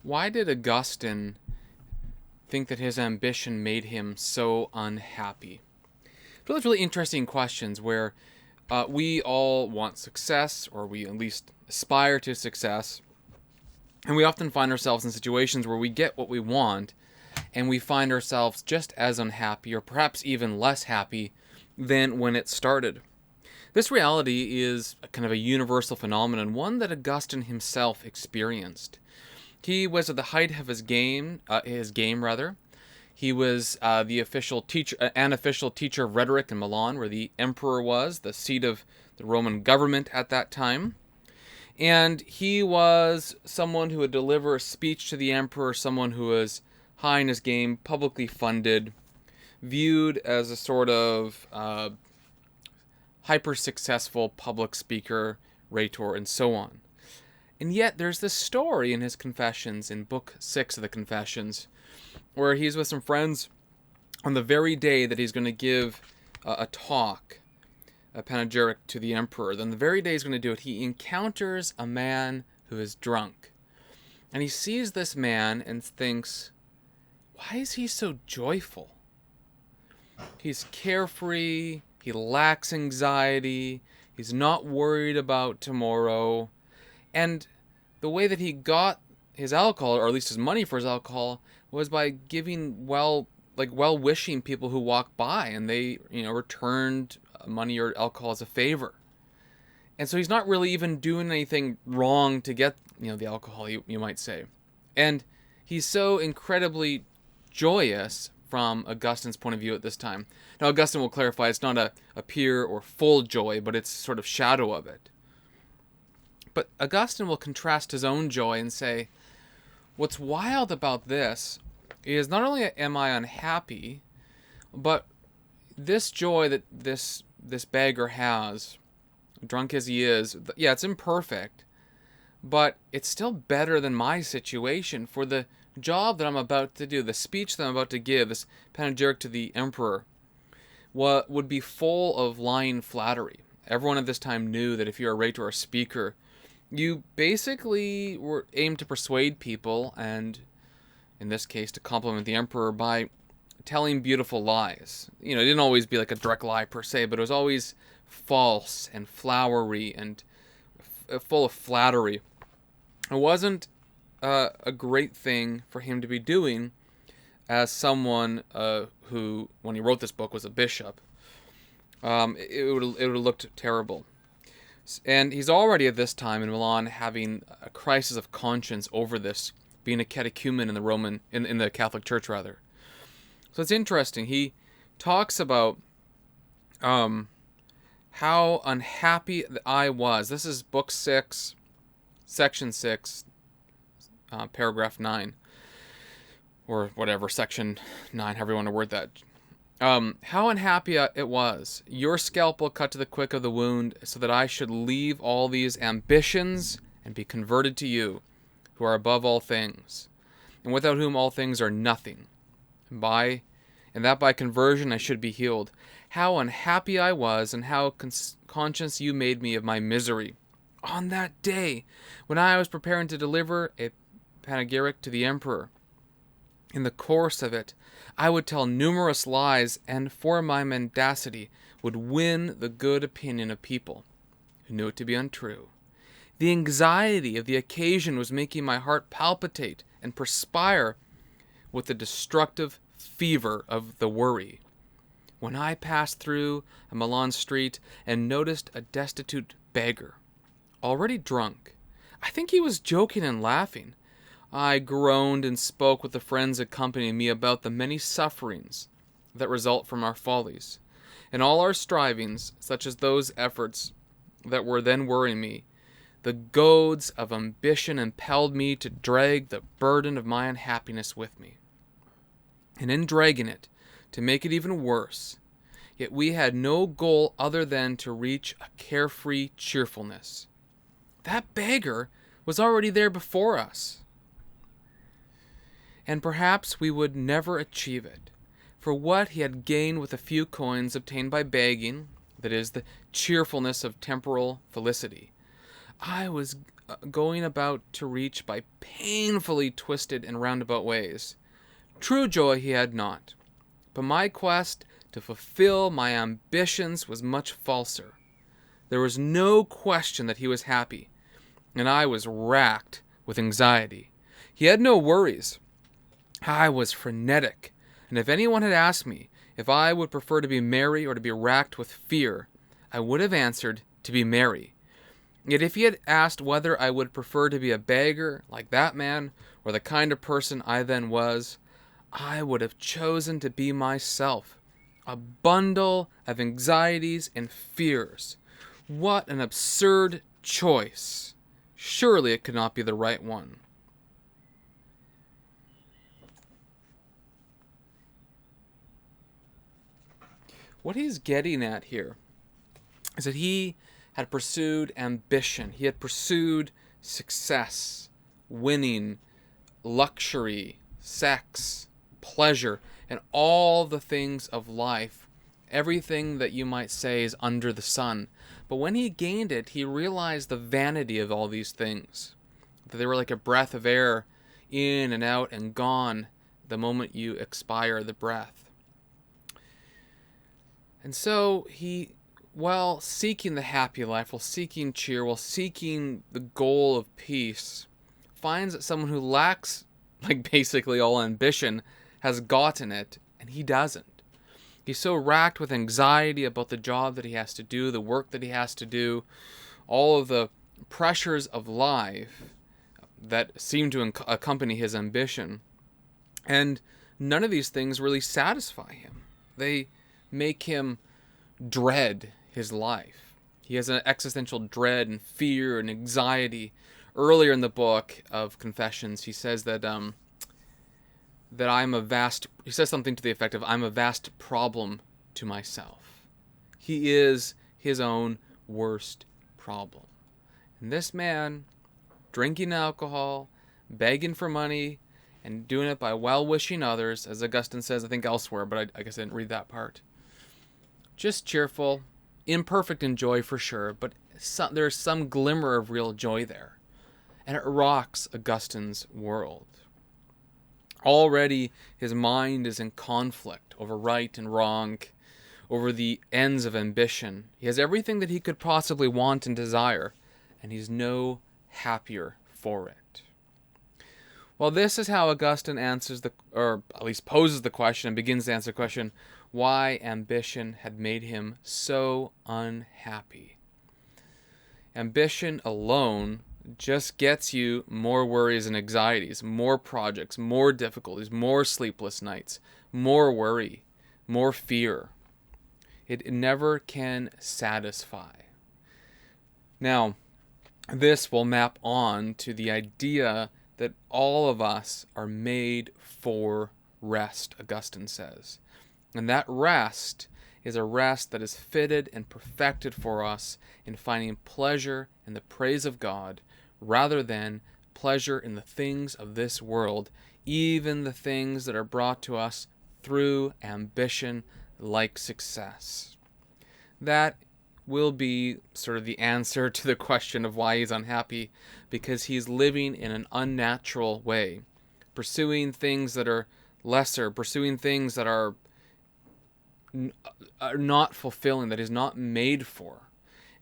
Why did Augustine think that his ambition made him so unhappy? Those really interesting questions where we all want success, or we at least aspire to success, and we often find ourselves in situations where we get what we want, and we find ourselves just as unhappy, or perhaps even less happy than when it started. This reality is a kind of a universal phenomenon, one that Augustine himself experienced. He was at the height of his game rather. He was the official teacher, an official teacher of rhetoric in Milan, where the emperor was, the seat of the Roman government at that time. And he was someone who would deliver a speech to the emperor, someone who was high in his game, publicly funded, viewed as a sort of hyper-successful public speaker, rhetor, and so on. And yet there's this story in his Confessions, in Book 6 of the Confessions, where he's with some friends on the very day that he's going to give a talk, a panegyric to the emperor. Then the very day he's going to do it, he encounters a man who is drunk. And he sees this man and thinks, why is he so joyful? He's carefree, he lacks anxiety, he's not worried about tomorrow. And the way that he got his alcohol, or at least his money for his alcohol, was by giving well-wishing people who walk by, and they, returned money or alcohol as a favor. And so he's not really even doing anything wrong to get, the alcohol, you might say. And he's so incredibly joyous from Augustine's point of view at this time. Now, Augustine will clarify it's not a pure or full joy, but it's sort of shadow of it. But Augustine will contrast his own joy and say, what's wild about this is not only am I unhappy, but this joy that this beggar has, drunk as he is, yeah, it's imperfect, but it's still better than my situation. For the job that I'm about to do, the speech that I'm about to give, this panegyric to the emperor, would be full of lying flattery. Everyone at this time knew that if you're a rhetor or a speaker, you basically were aimed to persuade people, and in this case to compliment the emperor by telling beautiful lies. It didn't always be like a direct lie per se, but it was always false and flowery and full of flattery. It wasn't a great thing for him to be doing as someone who, when he wrote this book, was a bishop. It would have looked terrible. And he's already at this time in Milan having a crisis of conscience over this, being a catechumen in the Catholic Church rather. So it's interesting. He talks about how unhappy I was. This is Book 6, Section 6, Paragraph 9, or whatever, Section 9, however you want to word that. How unhappy it was. Your scalpel cut to the quick of the wound, so that I should leave all these ambitions and be converted to you, who are above all things, and without whom all things are nothing. And that by conversion I should be healed. How unhappy I was, and how conscious you made me of my misery. On that day, when I was preparing to deliver a panegyric to the emperor, in the course of it, I would tell numerous lies, and for my mendacity would win the good opinion of people who knew it to be untrue. The anxiety of the occasion was making my heart palpitate and perspire with the destructive fever of the worry. When I passed through a Milan street and noticed a destitute beggar, already drunk, I think he was joking and laughing, I groaned and spoke with the friends accompanying me about the many sufferings that result from our follies, and all our strivings, such as those efforts that were then worrying me. The goads of ambition impelled me to drag the burden of my unhappiness with me. And in dragging it, to make it even worse, yet we had no goal other than to reach a carefree cheerfulness. That beggar was already there before us. And perhaps we would never achieve it, for what he had gained with a few coins obtained by begging, that is, the cheerfulness of temporal felicity, I was going about to reach by painfully twisted and roundabout ways. True joy he had not, but my quest to fulfill my ambitions was much falser. There was no question that he was happy, and I was racked with anxiety. He had no worries. I was frenetic, and if anyone had asked me if I would prefer to be merry or to be racked with fear, I would have answered to be merry. Yet if he had asked whether I would prefer to be a beggar like that man, or the kind of person I then was, I would have chosen to be myself, a bundle of anxieties and fears. What an absurd choice! Surely it could not be the right one. What he's getting at here is that he had pursued ambition. He had pursued success, winning, luxury, sex, pleasure, and all the things of life. Everything that you might say is under the sun. But when he gained it, he realized the vanity of all these things. That they were like a breath of air, in and out and gone the moment you expire the breath. And so he, while seeking the happy life, while seeking cheer, while seeking the goal of peace, finds that someone who lacks, like, basically all ambition has gotten it, and he doesn't. He's so racked with anxiety about the job that he has to do, the work that he has to do, all of the pressures of life that seem to accompany his ambition. And none of these things really satisfy him. They make him dread his life. He has an existential dread and fear and anxiety. Earlier in the book of Confessions, he says that he says something to the effect of, I'm a vast problem to myself. He is his own worst problem. And this man, drinking alcohol, begging for money, and doing it by well-wishing others, as Augustine says, I think elsewhere, but I guess I didn't read that part. Just cheerful, imperfect in joy for sure, but there's some glimmer of real joy there. And it rocks Augustine's world. Already his mind is in conflict over right and wrong, over the ends of ambition. He has everything that he could possibly want and desire, and he's no happier for it. Well, this is how Augustine answers or at least poses the question and begins to answer the question, why ambition had made him so unhappy. Ambition alone just gets you more worries and anxieties, more projects, more difficulties, more sleepless nights, more worry, more fear. It never can satisfy. Now, this will map on to the idea that all of us are made for rest, Augustine says. And that rest is a rest that is fitted and perfected for us in finding pleasure in the praise of God, rather than pleasure in the things of this world, even the things that are brought to us through ambition, like success. That will be sort of the answer to the question of why he's unhappy, because he's living in an unnatural way, pursuing things that are lesser, pursuing things that are not fulfilling, that he's not made for,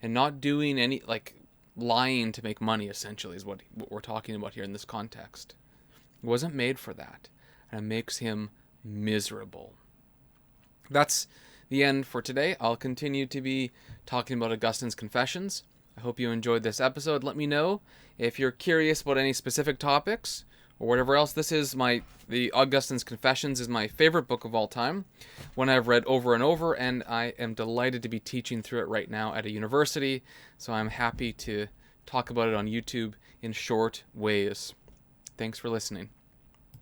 and not doing any, like, lying to make money, essentially, is what we're talking about here in this context. He wasn't made for that, and it makes him miserable. That's the end for today. I'll continue to be talking about Augustine's Confessions. I hope you enjoyed this episode. Let me know if you're curious about any specific topics or whatever else. The Augustine's Confessions is my favorite book of all time, one I've read over and over, and I am delighted to be teaching through it right now at a university, so I'm happy to talk about it on YouTube in short ways. Thanks for listening.